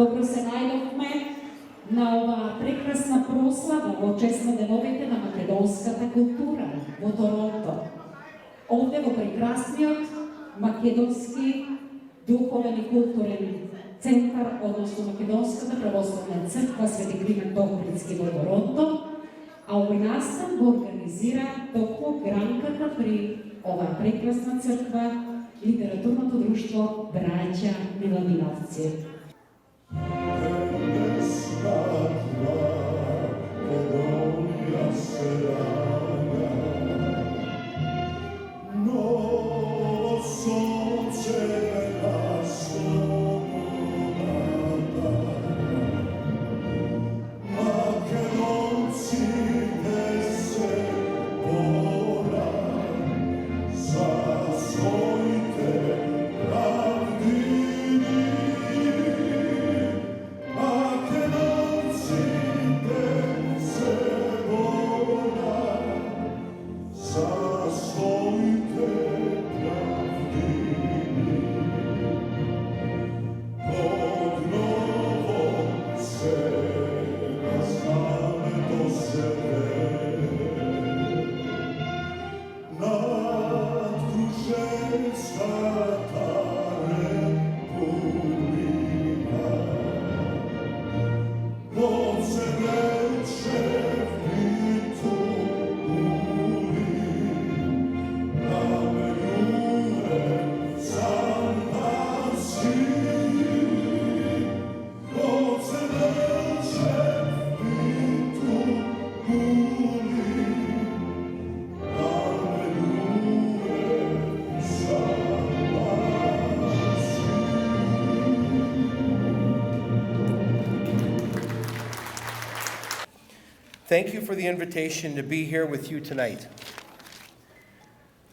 Добро се најдовме на оваа прекрасна прослава во чест на деновите на македонската култура во Торонто. Овде во прекрасниот македонски духовен и културен центар, односно Македонската православна црква Свети Климент Охридски во Торонто, а овој настан го организира токму гранката при оваа прекрасна црква Литературното друштво Браќа Миладиновци. Thank you for the invitation to be here with you tonight.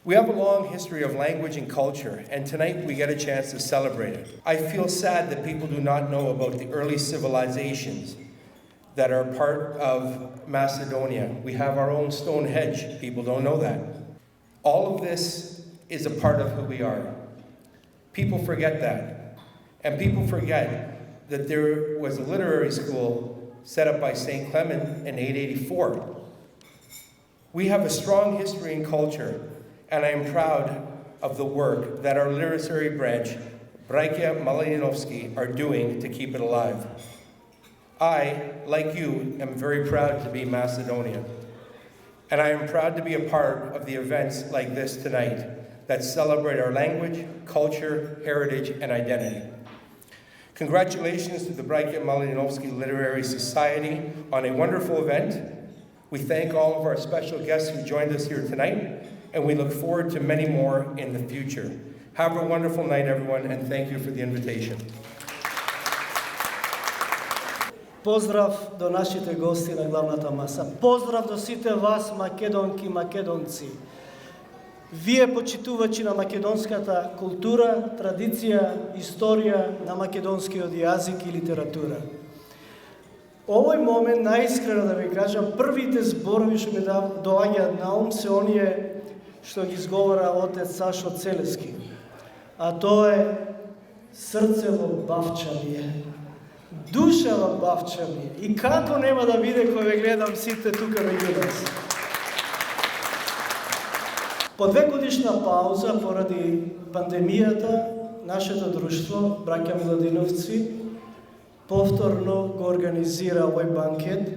We have a long history of language and culture, and tonight we get a chance to celebrate it. I feel sad that people do not know about the early civilizations that are part of Macedonia. We have our own Stonehenge. People don't know that. All of this is a part of who we are. People forget that. And people forget that there was a literary school set up by St. Clement in 884. We have a strong history and culture, and I am proud of the work that our literary branch, Bratija Malinovski, are doing to keep it alive. I, like you, am very proud to be Macedonian, and I am proud to be a part of the events like this tonight that celebrate our language, culture, heritage, and identity. Congratulations to the Bratija Malinovski Literary Society on a wonderful event. We thank all of our special guests who joined us here tonight, and we look forward to many more in the future. Have a wonderful night, everyone, and thank you for the invitation. Поздрав до нашите гости на главната маса. Поздрав до сите вас, македонки и македонци. Вие почитувачи на македонската култура, традиција, историја, на македонскиот јазик и литература. Овој момент, наискрено да ви кажам, првите зборови што ми доаѓаат на ум се оние што ги изговора отец Сашо Целески. А тоа е срце во Бавчанија, душа во Бавчанија. И како нема да биде кој ве гледам сите тука меѓу нас. По 2 годишна пауза поради пандемијата, нашето друштво, Браќа Миладиновци, повторно го организира овој банкет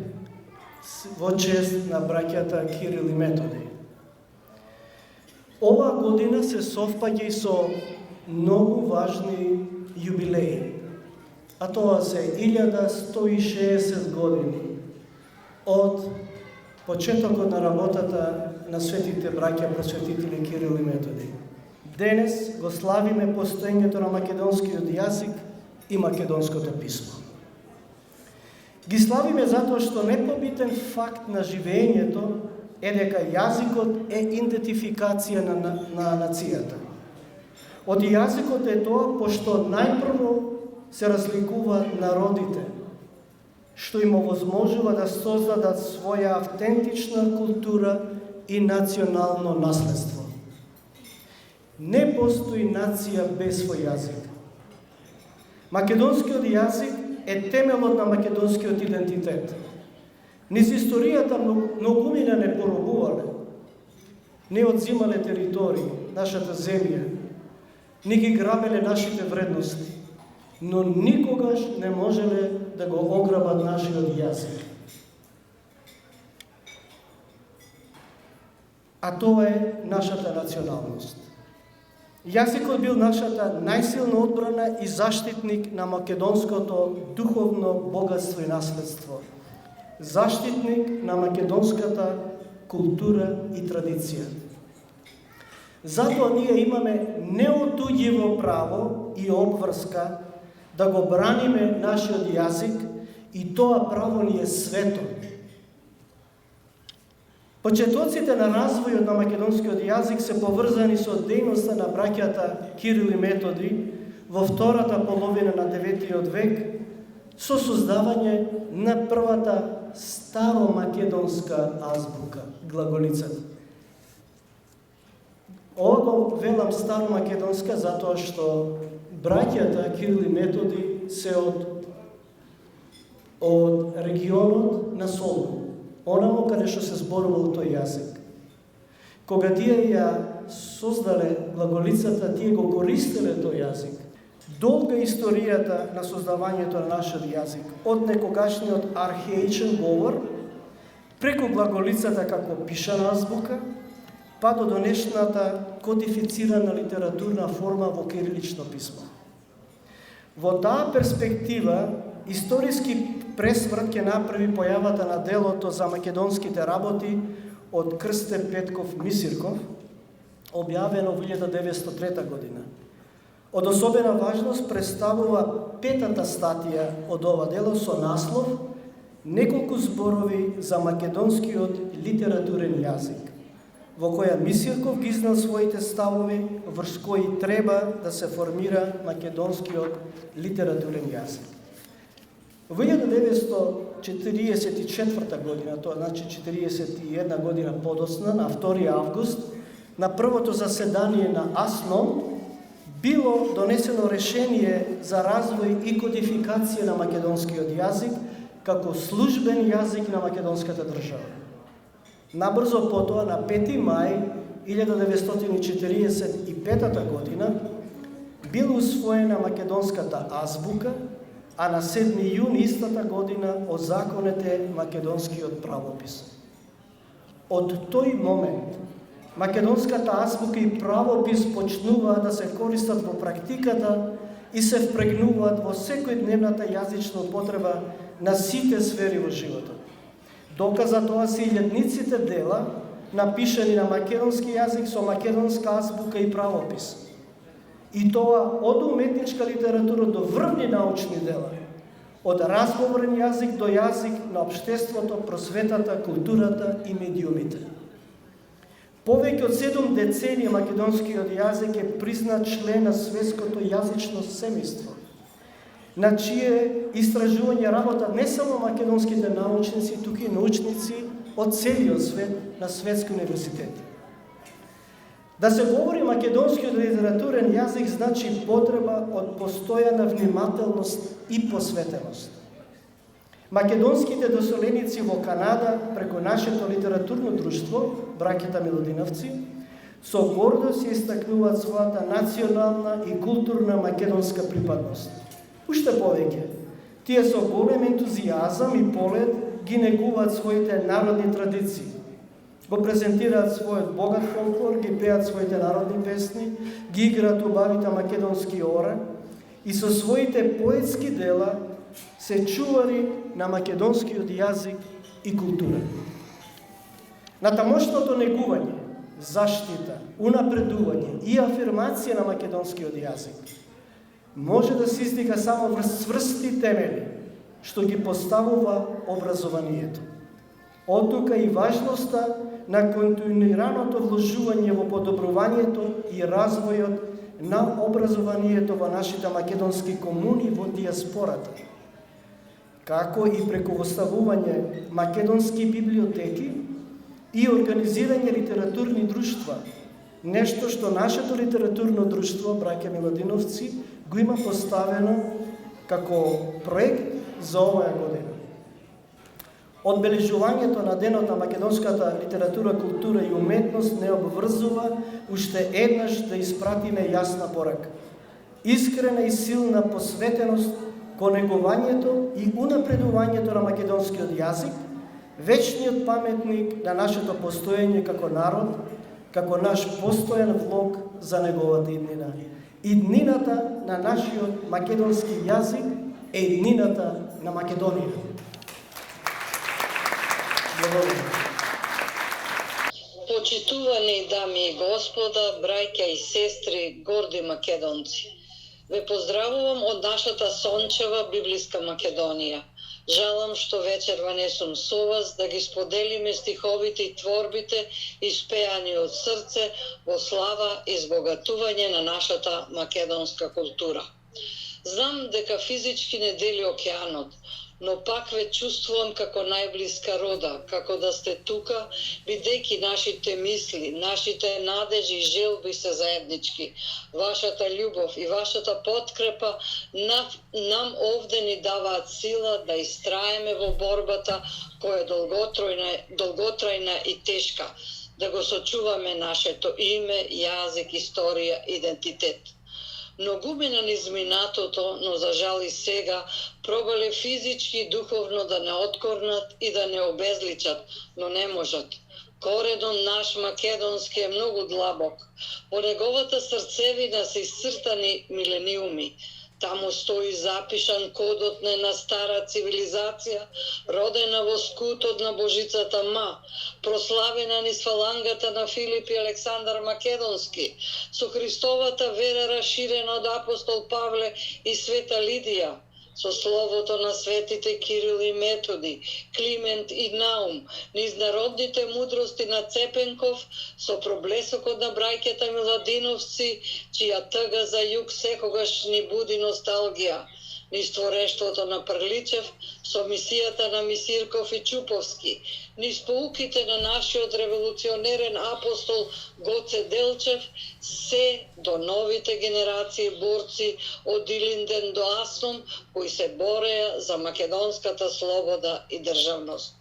во чест на браќата Кирил и Методи. Оваа година се совпаѓа и со многу важни јубилеи, а тоа се 1160 години од почетокот на работата на светите браќа просветители Кирил и Методи. Денес го славиме постоењето на македонскиот јазик и македонското писмо. Ги славиме затоа што непобитен факт на живеењето е дека јазикот е идентификација на нацијата. Од јазикот е тоа пошто најпрво се разликуваат народите, што им овозможува да создадат своја автентична култура и национално наследство. Не постои нација без свој јазик. Македонскиот јазик е темелот на македонскиот идентитет. Низ историјата многумина не поробувале, не одзимале територии, нашата земја, не ги грабеле нашите вредности, но никогаш не можеле да го ограбат нашиот јазик. А тоа е нашата националност. Јазикот бил нашата најсилна одбрана и заштитник на македонското духовно богатство и наследство. Заштитник на македонската култура и традиција. Затоа ние имаме неотуѓиво право и обврска да го браниме нашиот јазик и тоа право ни е свето. Почетоците на развојот на македонскиот јазик се поврзани со дејноста на браќата Кирил и Методи во втората половина на 9 век со создавање на првата старомакедонска азбука, глаголицата. Ова го велам старомакедонска затоа што браќата Кирил и Методи се од регионот на Солун, онамо каде што се зборувал тој јазик. Кога тие ја создале глаголицата, тие го користеле тој јазик. Долга историјата на создавањето на нашиот јазик, од некогашниот археичен говор, преку глаголицата како пишана азбука, па до денешната кодифицирана литературна форма во кирилично писмо. Во таа перспектива, историски пресврт ќе направи појавата на делото за македонските работи од Крсте Петков Мисирков, објавено во 1903 година. Од особена важност представува петата статија од ова дело со наслов "Неколку зборови за македонскиот литературен јазик", во која Мисирков ги изнел своите ставови врз кои треба да се формира македонскиот литературен јазик. Во 1944 година, тоа значи 41 година подоцна, на 2 август, на првото заседание на АСНОМ, било донесено решение за развој и кодификација на македонскиот јазик како службен јазик на македонската држава. Набрзо потоа, на 5 мај 1945 година, била усвоена македонската азбука, а на 7 јуни истата година озаконете македонскиот правопис. Од тој момент македонската азбука и правопис почнуваат да се користат во практиката и се впрегнуваат во секојдневната јазична употреба на сите сфери во животот. Доказ за тоа се илјадниците дела напишани на македонски јазик со македонска азбука и правопис. И тоа од уметничка литература до врвни научни дела, од разговорен јазик до јазик на општеството, просветата, културата и медиумите. Повеќе од 7 децении македонскиот јазик е признат член на светското јазично семејство, на чие истражување работат не само македонските научници, туку и научници од целиот свет на светски универзитети. Да се говори македонскиот литературен јазик значи потреба од постојана внимателност и посветеност. Македонските доселеници во Канада преку нашето литературно друштво, браќата Милодиновци, со гордост ја истакнуваат својата национална и културна македонска припадност. Уште повеќе, тие со голем ентузијазам и полет ги негуваат своите народни традиции, го презентираат својот богат фолклор, ги пеат своите народни песни, ги играат убавите македонски ора и со своите поетски дела се чувари на македонскиот јазик и култура. На тамошното негување, заштита, унапредување и афирмација на македонскиот јазик може да се издига само врз цврсти темели, што ги поставува образованието. Оттука и важноста на континуираното вложување во подобрувањето и развојот на образованието во нашите македонски комуни во диаспората, како и преку воставување македонски библиотеки и организирање литературни друштва, нешто што нашето литературно друштво, браќа Милодиновци, го има поставено како проект за оваа година. Одбележувањето на Денот на македонската литература, култура и уметност не обврзува уште еднаш да испратиме јасна порака. Искрена и силна посветеност кон негувањето и унапредувањето на македонскиот јазик, вечниот паметник на нашето постоење како народ, како наш постојан влог за неговата иднина. Иднината на нашиот македонски јазик е иднината на Македонија. Почитувани дами и господа, браќа и сестри, горди македонци. Ве поздравувам од нашата сончева библиска Македонија. Жалам што вечерва не сум со вас да ги споделиме стиховите и творбите испеани од срце во слава и збогатување на нашата македонска култура. Знам дека физички не дели океанот, но пак ве чувствувам како најблиска рода, како да сте тука, бидејќи нашите мисли, нашите надежи и желби се заеднички. Вашата љубов и вашата подкрепа нам овде ни даваат сила да истраеме во борбата која е долготрајна и тешка, да го сочуваме нашето име, јазик, историја, идентитет. Многумина низ минатото, но за жал и сега, пробале физички и духовно да не откорнат и да не обезличат, но не можат. Коренот наш македонски е многу длабок. Во неговата срцевина се исцртани милениуми. Таму стои запишан кодот на една стара цивилизација, родена во скутот на Божицата Ма, прославена низ фалангата на Филип и Александар Македонски, со Христовата вера расширена од апостол Павле и света Лидија, со словото на светите Кирил и Методи, Климент и Наум, низ народните мудрости на Цепенков, со проблесокот на браќата Миладиновци, чија тъга за југ секогаш ни буди носталгија, низ творештвото на Прличев, со мисијата на Мисирков и Чуповски, низ поуките на нашиот револуционерен апостол Гоце Делчев, се до новите генерации борци од Илинден до Асом, кои се бореа за македонската слобода и државност.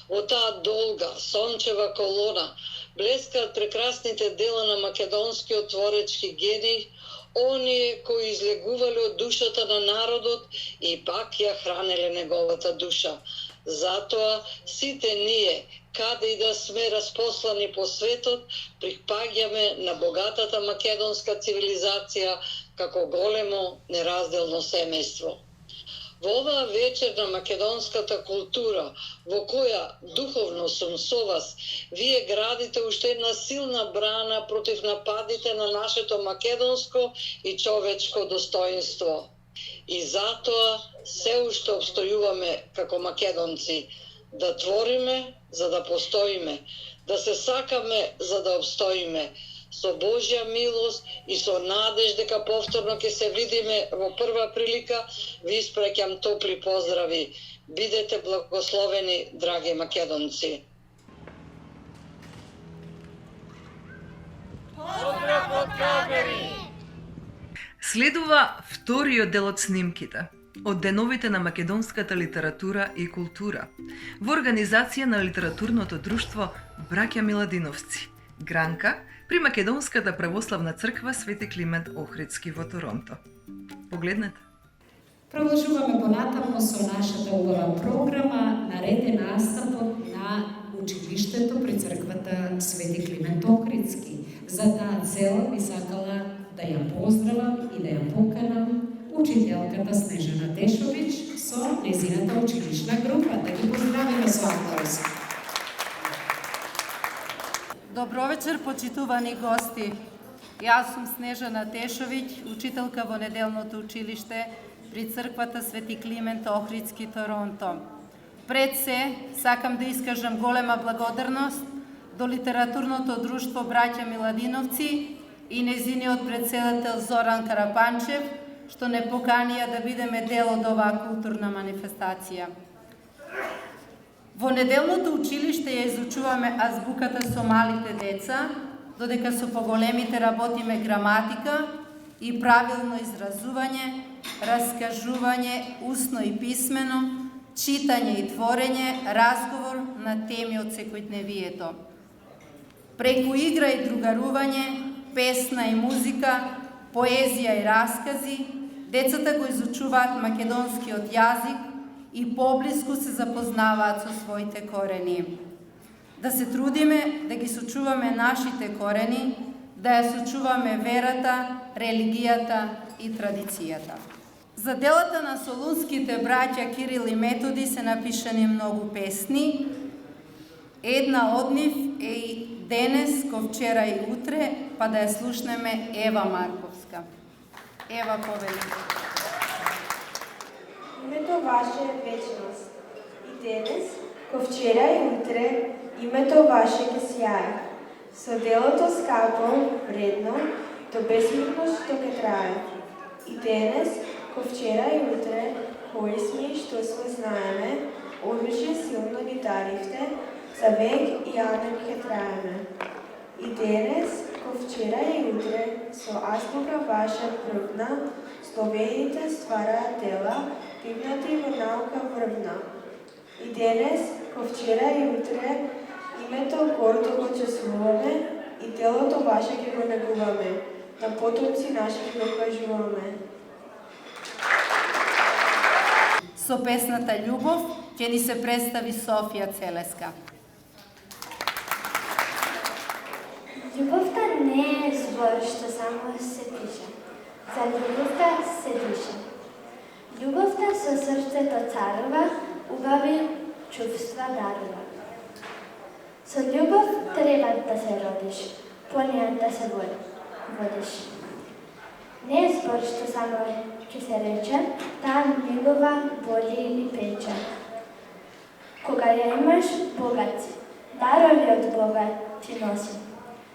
Во таа долга, сончева колона, блескаат прекрасните дела на македонскиот творечки гений, оние кои излегувале од душата на народот и пак ја хранеле неговата душа. Затоа сите ние, каде и да сме распослани по светот, припаѓаме на богатата македонска цивилизација како големо неразделно семејство. Во оваа вечер на македонската култура, во која духовно сум со вас, вие градите уште една силна брана против нападите на нашето македонско и човечко достоинство. И затоа се уште обстојуваме како македонци, да твориме за да постоиме, да се сакаме за да обстоиме, со Божја милост и со надеж дека повторно ќе се видиме во прва прилика, ви испраќам топли поздрави. Бидете благословени, драги македонци. Поздрав од Калгари! Следува вториот дел од снимките од деновите на македонската литература и култура во организација на литературното друштво Браќа Миладиновци, Гранка, при Македонската православна црква Свети Климент Охридски во Торонто. Погледнете. Продолжуваме понатаму со нашата убава програма, наред е наставот на училиштето при црквата Свети Климент Охридски. За таа цел би сакала да ја поздравам и да ја поканам учителката Снежана Тешовиќ со незината училишна група. Да ги поздравиме со аплауз. Добро вечер, почитувани гости. Јас сум Снежана Тешовиќ, учителка во неделното училиште при црквата Свети Климент Охридски, Торонто. Пред се, сакам да искажам голема благодарност до литературното друштво Браќа Миладиновци и незиниот председател Зоран Карапанчев, што не поканија да бидеме дел од оваа културна манифестација. Во неделното училиште ја изучуваме азбуката со малите деца, додека со поголемите работиме граматика и правилно изразување, раскажување усно и писмено, читање и творење, разговор на теми од секојдневието. Преку игра и другарување, песна и музика, поезија и раскази, децата го изучуваат македонскиот јазик и поблиску се запознаваат со своите корени. Да се трудиме да ги сочуваме нашите корени, да ја сочуваме верата, религијата и традицијата. За делата на солунските браќа Кирил и Методи се напишани многу песни. Една од нив е и денес, ко вчера и утре, па да ја слушнеме Ева Марковска. Ева повели. Името ваше е вечност. И денес, ко вчера и утре, името ваше ќе сјае. Со делото скапо, вредно, до безсмртност што ќе трае. И денес, ко вчера и утре, кои сме и што сме знаеме, оружје силно ги даривте, за век и анем ќе траеме. И денес, ко вчера и утре, со азбука ваша првна, словените ствараат дела, пивнати во наука врвна. И денес, ко вчера и утре, името гордо го чествуваме и делото ваше ќе го негуваме, на потомци наши ќе го кажуваме. Со песната Љубов ќе ни се представи Софија Целеска. Љубовта не е збор што само се пише. За љубовта се дише. Љубовта со срцето царува, убави чувства дарува. Со љубов треба да се родиш, по неја да се водиш. Не е збор што само ќе се рече, таа негова боли и пече. Кога ја имаш, богат си, дарови од Бога ти носи.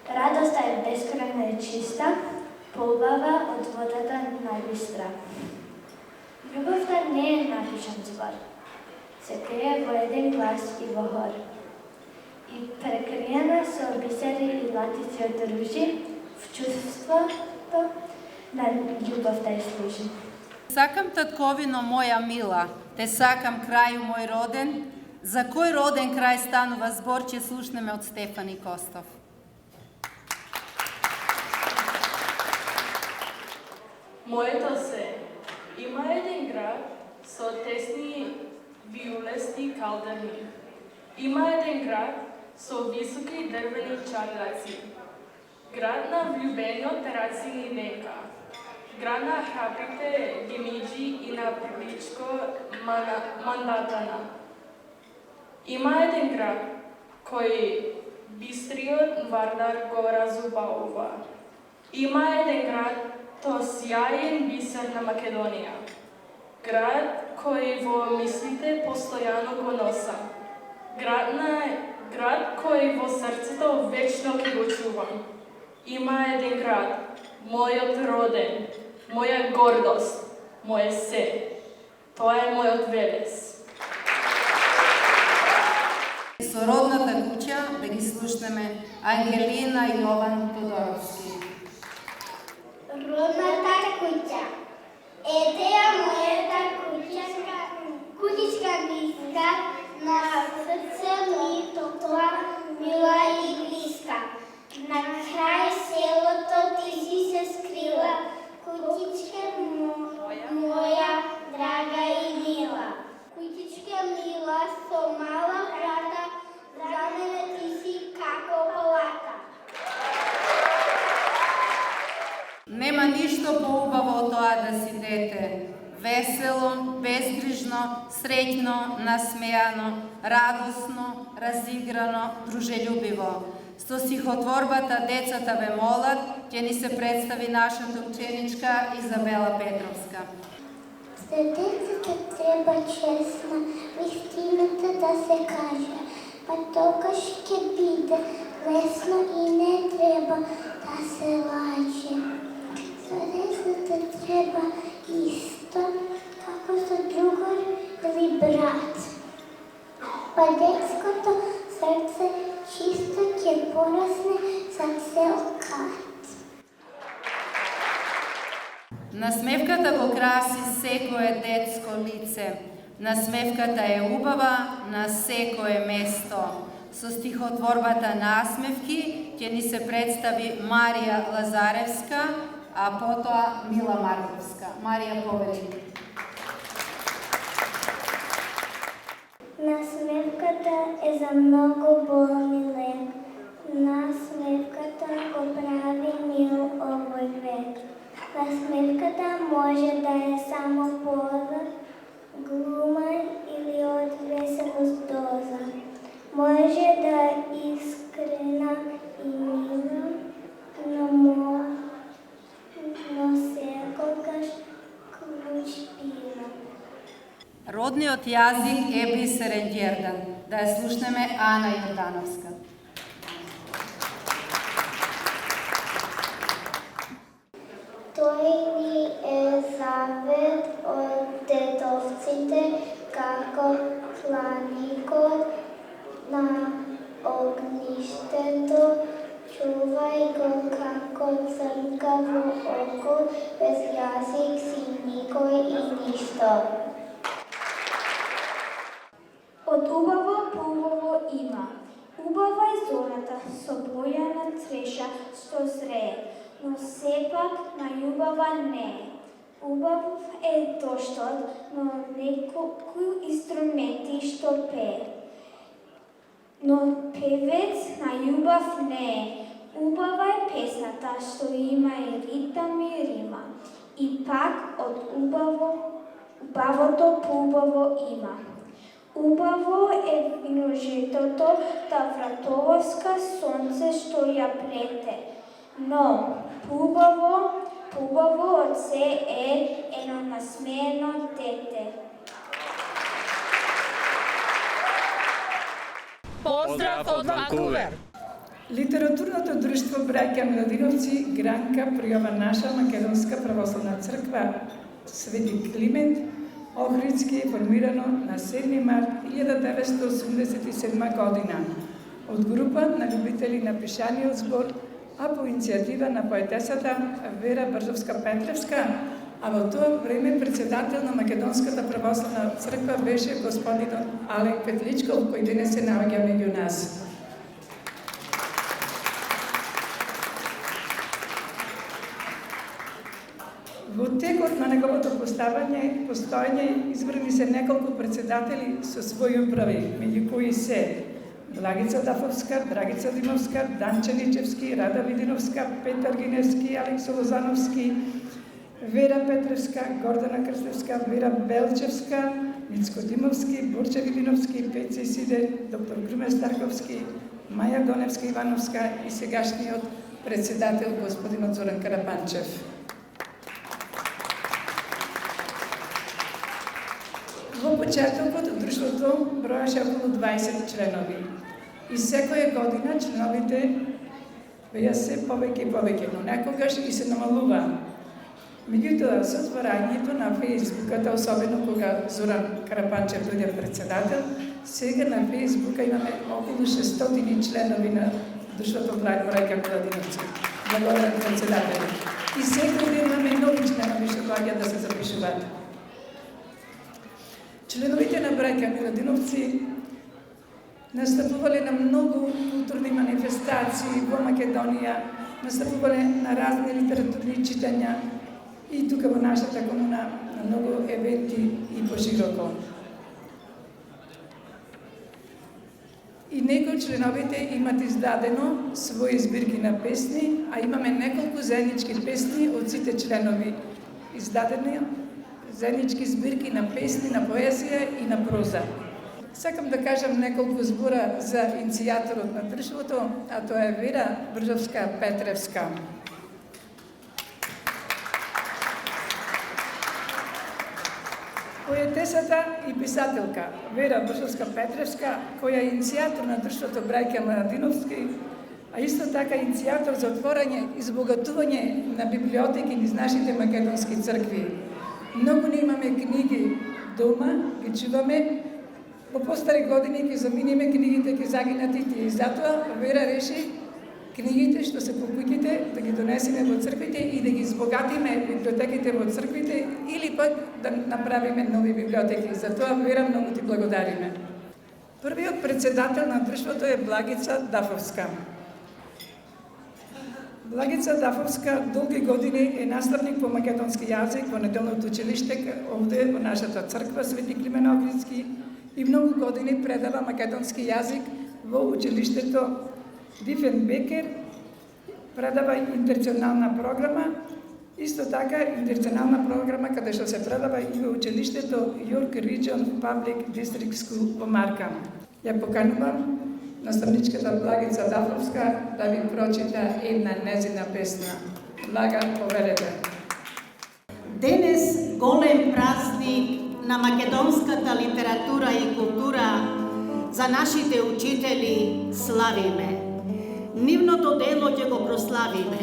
Радоста е бескрајна и чиста, поубава од водата најбистра. Љубовта не е напишан збор, се крие во еден глас и во хор. И прекриена со бисери и латици од ружи, в чувството на љубовта и служи. Сакам татковино моја мила, те сакам крају мој роден. За кој роден крај станува збор, ќе слушнеме од Стефани Костов. Моето се. Има еден град со тесни виулести калдерни. Има еден град со високи дрвени чардаци. Град на влюбениот Рацин и Денка. Град на храбрите гемиджи и на приличко мандатана. Има еден град кој бистриот Вардар го разубаува. Има еден град то сјаен бисер на Македонија. Град кој во мислите постојано го носа. Град кој во срцето вечно ќе го чувам. Има еден град, мојот роден, моја гордост, моје се. Тоа е мојот велес. Со родната куќа да ги слушнеме Ангелина и Јован Тодоровски. Родната куќа е теја мојата куќичка ниска, на срце ми топла, мила и блиска. На крај селото ти си се скрила, куќичка моја драга и мила. Куќичка мила со мала врата, за мене ти си како палата. Нема ништо поубаво од тоа да си дете. Весело, безгрижно, среќно, насмејано, радосно, разиграно, дружелюбиво. Со стихотворбата Децата ве молат ќе ни се представи нашата ученичка Изабела Петровска. За децата треба честна вистината да се каже, па тогаш ќе биде лесно и не треба да се лаже. За децата треба исто, како со другор или брат. Па детското срце чисто ќе порасне за цел кат. Насмевката го краси секое детско лице. Насмевката е убава на секое место. Со стихотворбата Насмевки ќе ни се представи Марија Лазаревска, а потоа Мила Марковска. Марија, повели. Насмевката е за многу болни лек. Насмевката го прави мил овој век. Насмевката може да е само поза, глума или од веселост доза. Може да е искрена и мила, но секогаш клуч пива. Родниот јазик е бисерен Ѓердан. Да ја слушнеме Ана Јордановска. Тој ни е завет од дедовците, како планикот на огништето, чувај го како црнка во око, без јазик си никој и ништо. Од убаво по убаво има. Убава е зората со боја на цвеша што зрее, но сепак најубава не е. Убав е доштот, но неколку инструменти што пее. Но певец најубав не е. Убава е песната што има и ритам и рима. И пак од убавото по убаво има. Убаво е виножетото та вратовска сонце што ја плете. Но пубаво од се е едно насмеено дете. Поздрав од Ванкувер! Литературното друштво Браќа Миладиновци Гранка пријава наша Македонска православна црква Свети Климент Охридски е формирано на 7 март 1987 година од група на љубители на пишаниот збор, а по иницијатива на поетесата Вера Брзовска-Петревска, а во тоа време председател на Македонската православна црква беше господин Ален Петличков, кој денес се наоѓа меѓу нас. Во текот на неговото постојање избрани се неколку председатели со своји управи, меѓу кои се Благица Дафовска, Драгица Димовска, Данче Ничевски, Рада Видиновска, Петар Гиневски, Алекс Лозановски, Вера Петревска, Гордана Крстевска, Вера Белчевска, Мицко Димовски, Борче Видиновски, Пеце Сиде, доктор Груме Старковски, Маја Доневска Ивановска и сегашниот председател господинот Зоран Карапанчев. Во почетокот друштвото броеше околу 20 членови и секоја година членовите беа се повеќе и повеќе, но некогаш и се намалува. Меѓутоа, со отворањето на Фејсбуката, особено кога Зоран Карапанчев дојде председател, сега на Фејсбука имаме околу 600 членови на друштвото Браќа Миладиновци, благодарен председател. И секој имаме нови членови што доаѓаат да се запишуваат. Членовите на Браќа Миладиновци настапувале на многу културни манифестации во Македонија, настапувале на разни литературни читања и тука во нашата комуна на многу евенти и пошироко. И некои членовите имат издадено своји збирки на песни, а имаме неколку заеднички песни од сите членови издадени заеднички збирки на песни, на поезија и на проза. Сакам да кажам неколку збора за иницијаторот на друштвото, а тоа е Вера Брзовска-Петревска. Поетесата и писателка Вера Брзовска-Петревска, која е иницијатор на друштвото Браќа Миладиновци, а исто така иницијатор за отворање и збогатување на библиотеки низ нашите македонски цркви. Многу не имаме книги дома, ги чуваме, по постари години ќе заминиме книгите, ќе загинат и затоа Вера реши книгите што се по куќите, да ги донесеме во црквите и да ги збогатиме библиотеките во црквите или пак да направиме нови библиотеки. За тоа верам многу ти благодариме. Првиот председател на друштвото е Благица Дафовска. Благица Дафовска долги години е наставник по македонски јазик во неделното училиште овде во нашата црква Свети Климен Охридски и многу години предава македонски јазик во училиштето Дифен Бекер, предава интернационална програма, исто така интернационална програма каде што се предава и во училиштето York Region Public District School во Маркам. Ја поканувам наставничката Благица Дафовска да ви прочита една незина песна. Блага, повелете. Денес голем празник на македонската литература и култура за нашите учители славиме. Нивното дело ќе го прославиме,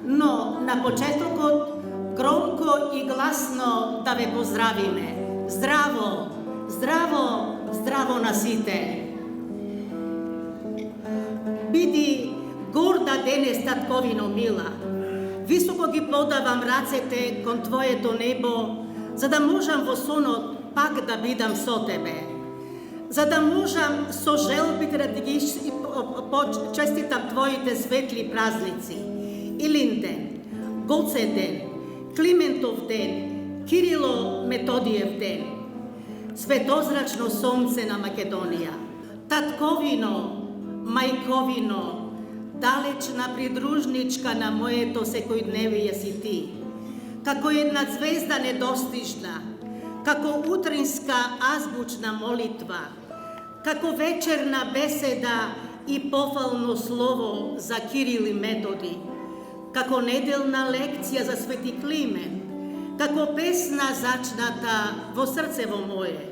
но на почетокот громко и гласно да ве поздравиме. Здраво, здраво, здраво на сите. Биди горда денес, татковино мила. Високо ги подавам рацете кон Твоето небо, за да можам во сонот пак да бидам со Тебе. За да можам со желбите да ги честитам Твоите светли празници. Илинден, Гоцеден, Климентов ден, Кирило Методиев ден. Светозрачно сонце на Македонија. Татковино, мајковино, далечна придружничка на моето секојдневие си ти. Како една звезда недостижна, како утринска азбучна молитва, како вечерна беседа и пофално слово за Кирил и Методи, како неделна лекција за Свети Климен, како песна зачната во срцево мое.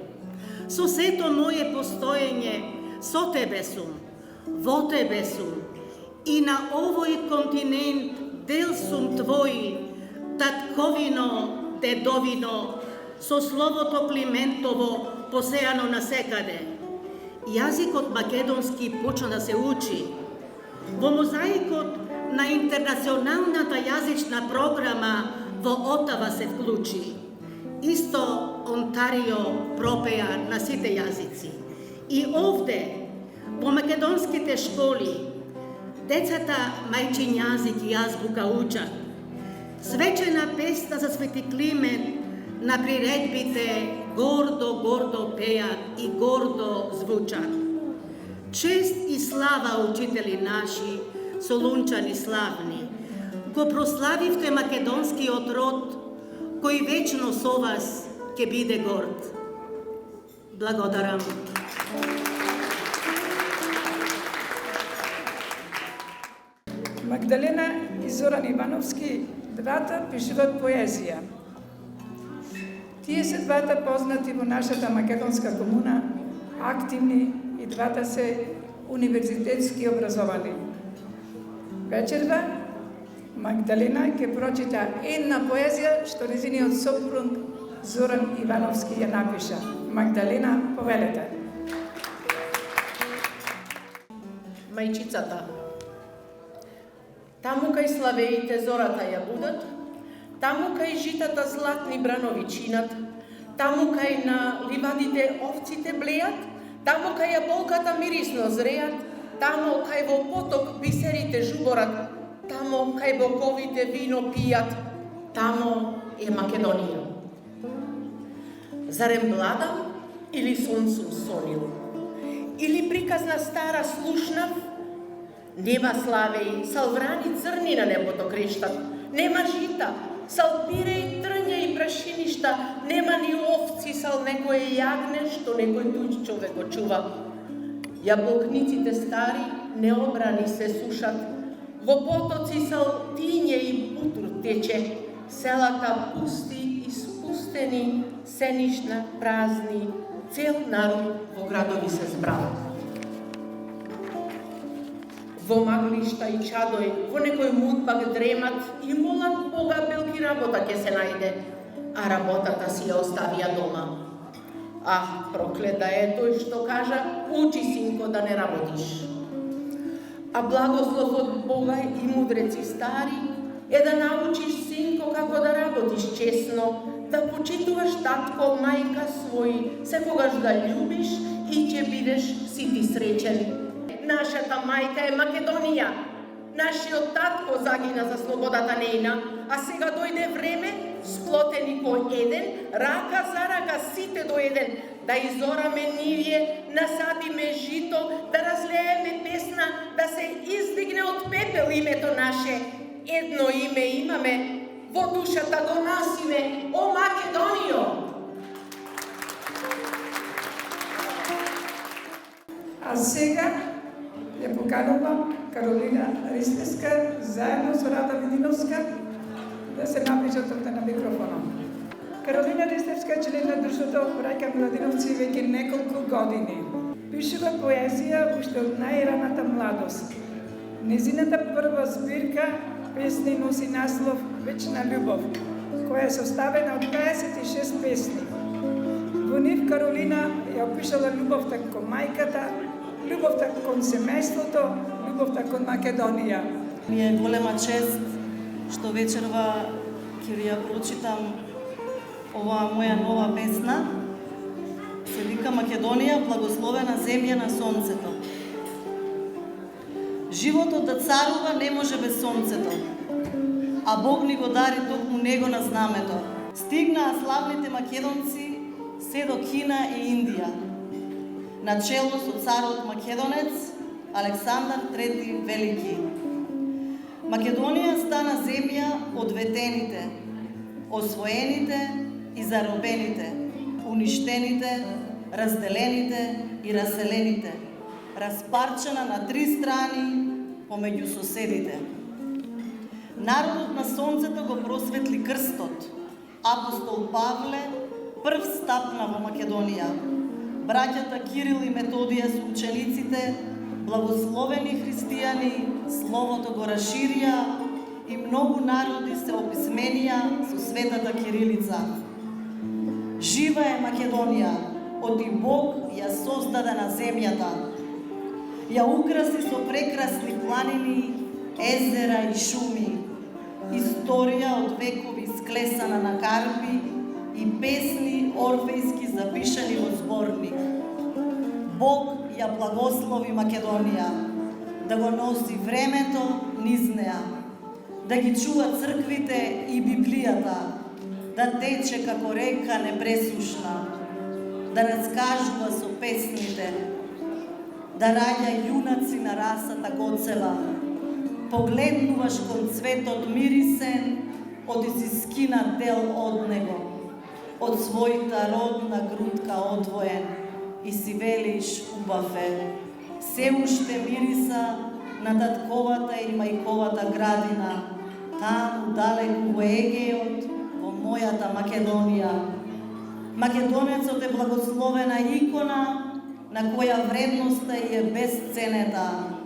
Со сето мое постоење, со Тебе сум, во Тебе сум, и на овој континент дел сум Твој, татковино, дедовино, со словото Климентово посеано насекаде. Јазикот македонски почна да се учи. Во мозаикот на интернационалната јазична програма во Отава се вклучи. Исто Онтарио пропеа на сите јазици. И овде, во македонските школи, децата мајчин јазик и азбука учат. Свечена песна за Свети Климен на приредбите гордо пеат и гордо звучат. Чест и слава, учители наши, солунчани славни, го прославивте македонскиот род, кој вечно со вас ќе биде горд. Благодарам. Магдалена и Зоран Ивановски двата пишуваат поезија. Тие се двата познати во нашата македонска комуна, активни и двата се универзитетски образовани. Вечерва Магдалена ќе прочита една поезија што незиниот сопруг Зоран Ивановски ја напиша. Магдалена, повелете. Мајчицата. Таму кај славеите зората ја будат, таму кај житата златни бранови чинат, таму кај на ливадите овците блеат, таму кај јаболката мирисно зреат, таму кај во поток бисерите жуборат, таму кај боковите вино пијат, таму е Македонија. Зарем бладам или сон сум сонил? Или приказна стара слушнав? Нема славеј, сал врани црни на небото крештат, нема жита, сал пире и трња и прашиништа, нема ни овци, сал некое јагне што некој туѓ човек го чува. Јаболкниците стари необрани се сушат, во потоци сал тиње и бутур тече, селата пусти и спустени, сенишна, празни, цел народ во градови се збрал. Во маглишта и чадој, во некој мутбак дремат и молат Бога белки работа ќе се најде, а работата си ја оставија дома. Проклета е тој што кажа, учи синко да не работиш. А благослов од Бога и мудреци стари е да научиш синко како да работиш честно, да почитуваш татко, мајка свој, секогаш да љубиш и ќе бидеш си ти среќен. Нашата мајка е Македонија. Нашиот татко загина за слободата нејна, а сега дојде време, сплотени кој еден, рака за рака сите до еден, да изораме нивје, насадиме жито, да разлееме песна, да се издигне од пепел името наше. Едно име имаме, во душата го носиме, о Македонијо! А сега ја поканувам Каролина Ристевска, заедно со Рада Видиновска, да се наближат овде на микрофоном. Каролина Ристевска е член на Друштвото браќа Миладиновци веќе неколку години. Пишува поезија уште од најраната младост. Незината прва збирка песни носи наслов Вечна љубов, која е составена од 26 песни. Во нив Каролина ја опишала љубовта кон мајката, љубовта кон семејството, љубовта кон Македонија. Ми е голема чест што вечерва ќе ви ја прочитам оваа моја нова песна. Се вика Македонија, благословена земја на сонцето. Животот да царува не може без сонцето, а Бог ни го дари токму него на знамето. Стигнаа славните македонци се до Кина и Индија, начело со царот македонец Александар III Велики. Македонија стана земја од ветените, освоените и заробените, уништените, разделените и раселените, распарчена на 3 страни помеѓу соседите. Народот на сонцето го просветли крстот. Апостол Павле прв стапна во Македонија. Браќата Кирил и Методија со учениците, благословени христијани, словото го расширија и многу народи се описменија со светата кирилица. Жива е Македонија, оти Бог ја создаде на земјата. Ја украси со прекрасни планини, езера и шуми. Историја од векови склесана на карпи и песни орфејски запишани во зборник. Бог ја благослови Македонија, да го носи времето низ неа, да ги чува црквите и Библијата, да тече како река непресушна, да раскажува со песните, да раѓа јунаци на расата Гоцева. Погледнуваш кон цветот мирисен, оди си скина дел од него, од својата родна грудка одвоен, и си велиш убав е. Се уште мириса на татковата и мајковата градина, таму далеку во Егеот, во мојата Македонија. Македонецот е благословена икона на која вредноста е безценета.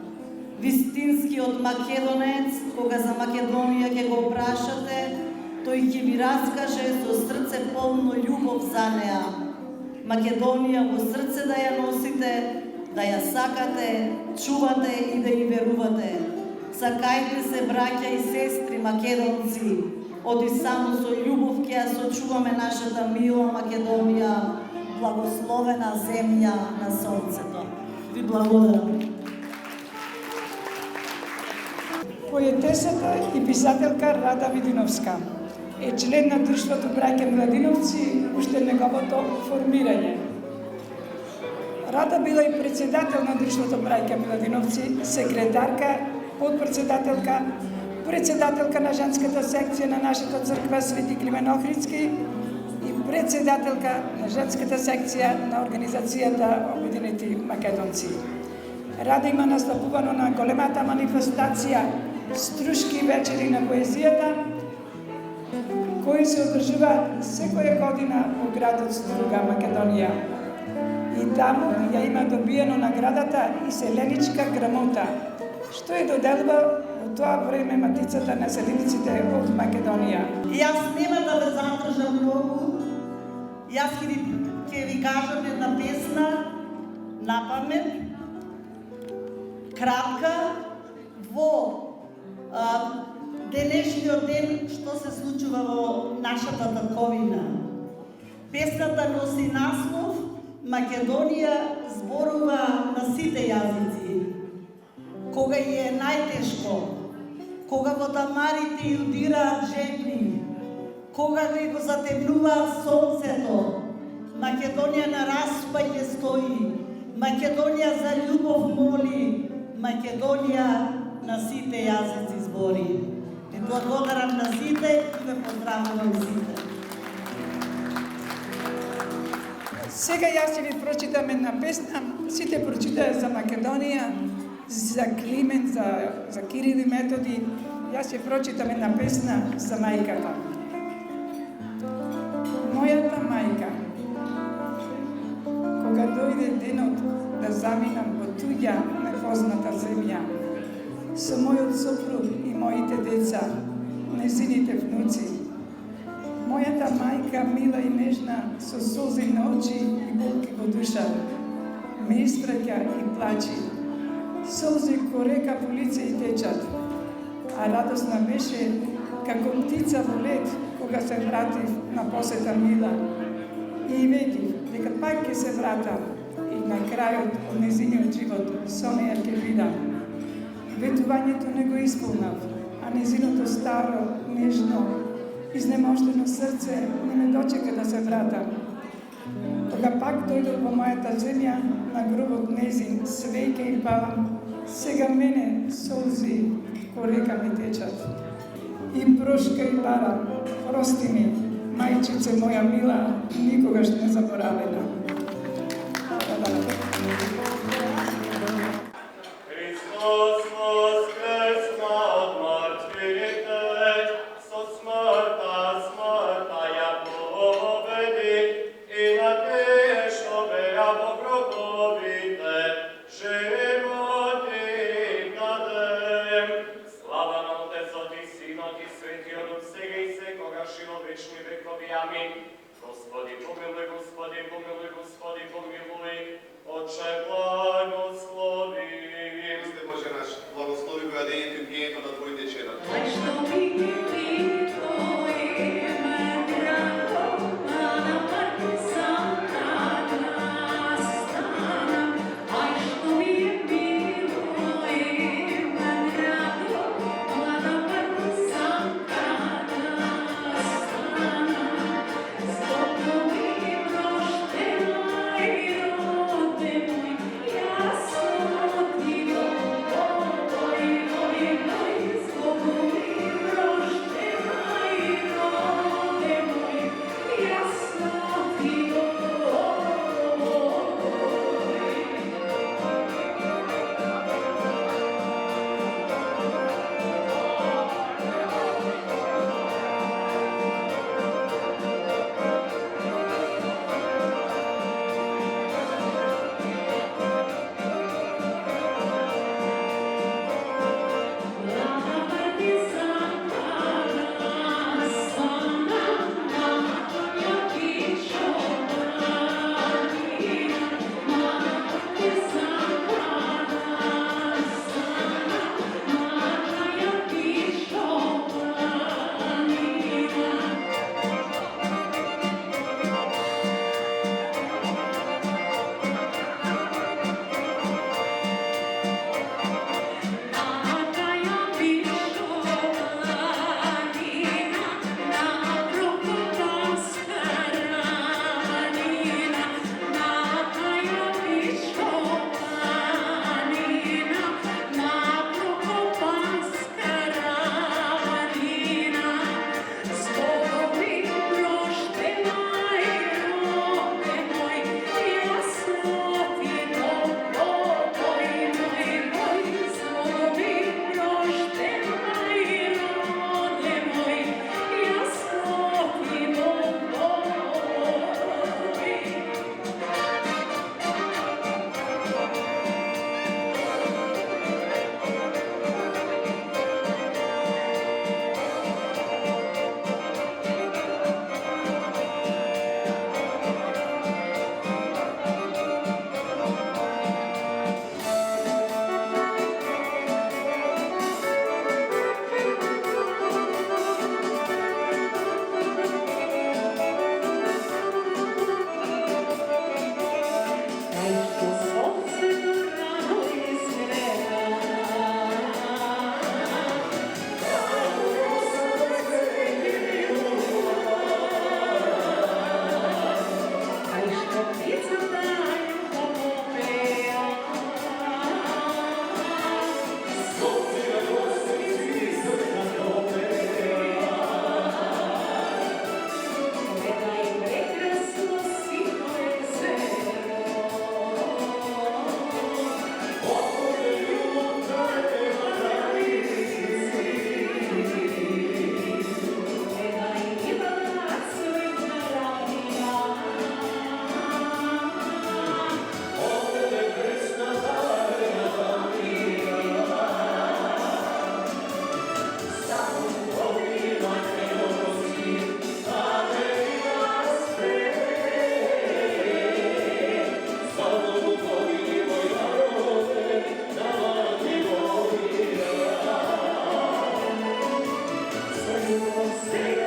Вистинскиот македонец, кога за Македонија ќе го прашате, тој ќе ви раскаже со срце полно љубов за неа. Македонија во срце да ја носите, да ја сакате, чувате и да ја верувате. Сакајте се, браќа и сестри македонци, оди само со љубов ќе ја сочуваме нашата мила Македонија, благословена земја на сонцето. Ви благодарам. Поетесата и писателка Рада Видиновска е член на Друштвото браќа Миладиновци уште неговото формирање. Рада била и председател на Друштвото браќа Миладиновци, секретарка, подпредседателка, председателка на женската секција на нашата црква Свети Климен Охридски и председателка на женската секција на Организацијата Обединети македонци. Рада има настапувано на големата манифестација Струшки вечери на поезијата, кои се одржуваат секоја година во градот Струга, Македонија. И таму ја има добиено наградата Иселеничка грамота, што е доделба во тоа време Матицата на селениците од Македонија. Јас нема да ве задржам многу. Јас ќе ви кажам една песна на памет, кратка, во денешниот ден што се случува во нашата татковина. Песната носи наслов Македонија зборува на сите јазици. Кога е најтешко, кога водамарите ја удираат жедни, кога го затемнува сонцето, Македонија на распаѓе стои, Македонија за љубов моли, Македонија на сите јазици збори. Ви благодарам на сите и ве поздравувам сите. Сега јас ќе ви прочитам една песна, сите прочитаа за Македонија, за Климент, за Кирил и Методи. Јас ќе прочитам една песна за мајката. Мојата мајка, кога дојде денот да заминам во туѓа непозната земја, со мојот сопруг и моите деца, незините внуци, мојата мајка мила и нежна, со солзи на очи и болки во душа, ме испраќа и плачи. Солзи ко река по лице и течат, а радосна беше како птица во лед кога се вратив на посета мила. И ветив дека пак ќе се вратам и на крајот од незиниот живот со неја ќе бидам. Ветувањето не го исполнав, а незиното старо, нежно, изнемоштено срце не ме дочека да се вратам. Кога пак дојдов во мојата земја, на гробот незин свеќе и палам, сега мене солзи ко река ми течат. И прошка и барам, прости ми, мајчице моја мила, никогаш не заборавена. Христос воскресна од мртвите, со смртта ја победи, и на тие што беа во гробовите, живот им дадем. Слава на Отецот и Синот и Светиот Дух, сега и секогаш и во вечни векови. Амин. Господи помилуј, Господи помилуј, Господи помилуј, Отче благослови. Христе Боже наш, благослови го јадењето и пиењето на Твоите чеда. Zbog mi prošte Sing